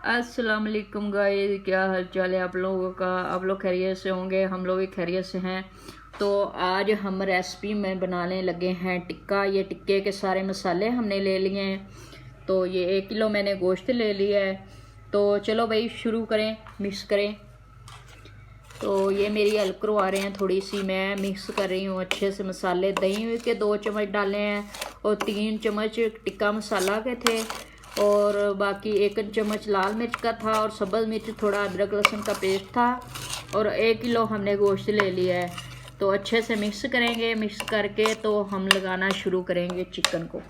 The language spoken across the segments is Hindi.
अस्सलाम वालेकुम गाइस, क्या हाल चाल है आप लोगों का। आप लोग खैरियत से होंगे, हम लोग भी खैरियत से हैं। तो आज हम रेसिपी में बनाने लगे हैं टिक्का। ये टिक्के के सारे मसाले हमने ले लिए हैं। तो ये 1 किलो मैंने गोश्त ले लिया है। तो चलो भाई शुरू करें, मिक्स करें। तो ये मेरी हेल्प करवा रहे हैं थोड़ी सी, मैं मिक्स कर रही हूँ अच्छे से मसाले। दही के 2 चम्मच डाले हैं और 3 चम्मच टिक्का मसाला के थे और बाकी 1 चम्मच लाल मिर्च का था और सब्ज़ मिर्च, थोड़ा अदरक लहसुन का पेस्ट था और 1 किलो हमने गोश्त ले लिया है। तो अच्छे से मिक्स करेंगे। मिक्स करके तो हम लगाना शुरू करेंगे चिकन को।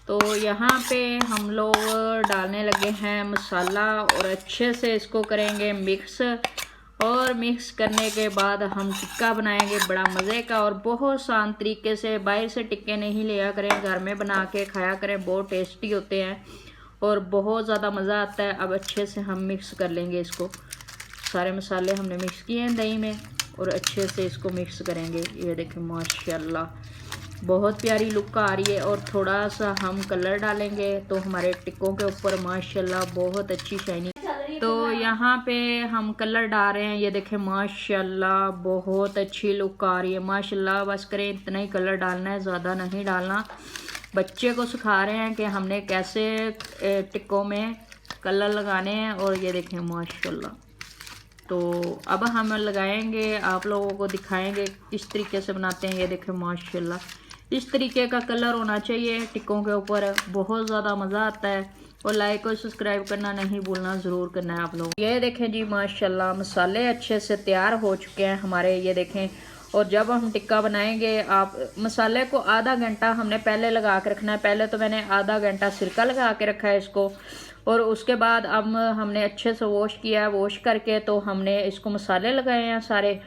तो यहाँ पे हम लोग डालने लगे हैं मसाला और अच्छे से इसको करेंगे मिक्स। और मिक्स करने के बाद हम टिक्का बनाएंगे बड़ा मज़े का और बहुत आसान तरीके से। बाहर से टिक्के नहीं लिया करें, घर में बना के खाया करें, बहुत टेस्टी होते हैं और बहुत ज़्यादा मज़ा आता है। अब अच्छे से हम मिक्स कर लेंगे इसको। सारे मसाले हमने मिक्स किए हैं दही में और अच्छे से इसको मिक्स करेंगे। ये देखें माशाल्लाह बहुत प्यारी लुक आ रही है। और थोड़ा सा हम कलर डालेंगे तो हमारे टिक्कों के ऊपर माशाल्लाह बहुत अच्छी शाइनिंग। तो यहाँ पे हम कलर डाल रहे हैं। ये देखें माशाल्लाह बहुत अच्छी लुक आ रही है। माशाल्लाह बस करें इतना ही कलर डालना है, ज़्यादा नहीं डालना। बच्चे को सिखा रहे हैं कि हमने कैसे टिक्कों में कलर लगाने हैं। और ये देखें माशाल्लाह। तो अब हम लगाएंगे, आप लोगों को दिखाएंगे किस तरीके से बनाते हैं। ये देखें माशाल्लाह इस तरीके का कलर होना चाहिए टिक्कों के ऊपर, बहुत ज़्यादा मज़ा आता है। और लाइक और सब्सक्राइब करना नहीं भूलना, ज़रूर करना है आप लोग। ये देखें जी माशाल्लाह मसाले अच्छे से तैयार हो चुके हैं हमारे। ये देखें। और जब हम टिक्का बनाएंगे, आप मसाले को आधा घंटा हमने पहले लगा के रखना है। पहले तो मैंने आधा घंटा सिरका लगा के रखा है इसको। और उसके बाद अब हमने अच्छे से वॉश किया है। वॉश करके तो हमने इसको मसाले लगाए हैं सारे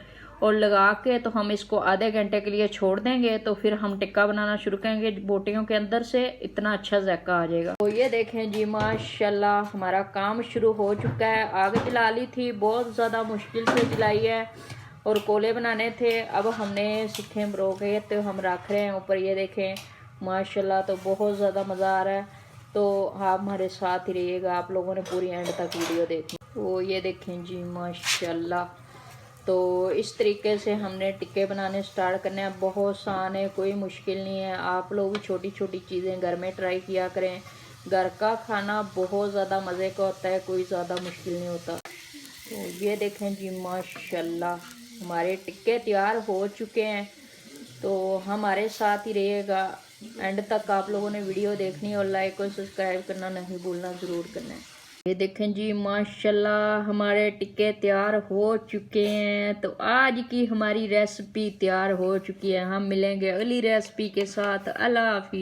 और लगा के तो हम इसको आधे घंटे के लिए छोड़ देंगे। तो फिर हम टिक्का बनाना शुरू करेंगे। बोटियों के अंदर से इतना अच्छा जायका आ जाएगा। तो ये देखें जी माशाल्लाह हमारा काम शुरू हो चुका है। आग जला ली थी, बहुत ज़्यादा मुश्किल से जलाई है और कोले बनाने थे। अब हमने सीखे बरोगे तो हम रख रहे हैं ऊपर। ये देखें माशाल्लाह तो बहुत ज़्यादा मज़ा आ रहा है। तो आप हमारे साथ ही रहिएगा, आप लोगों ने पूरी एंड तक वीडियो देखनी। तो ये देखें जी माशाल्लाह। तो इस तरीके से हमने टिक्के बनाने स्टार्ट करने हैं। बहुत आसान है, कोई मुश्किल नहीं है। आप लोग भी छोटी छोटी चीज़ें घर में ट्राई किया करें। घर का खाना बहुत ज़्यादा मज़े का होता है, कोई ज़्यादा मुश्किल नहीं होता। तो ये देखें जी माशाल्लाह हमारे टिक्के तैयार हो चुके हैं। तो हमारे साथ ही रहिएगा एंड तक। आप लोगों ने वीडियो देखनी और लाइक और सब्सक्राइब करना नहीं भूलना, ज़रूर करना है। ये देखें जी माशाल्लाह हमारे टिक्के तैयार हो चुके हैं। तो आज की हमारी रेसिपी तैयार हो चुकी है। हम मिलेंगे अगली रेसिपी के साथ। अल्लाह हाफिज़।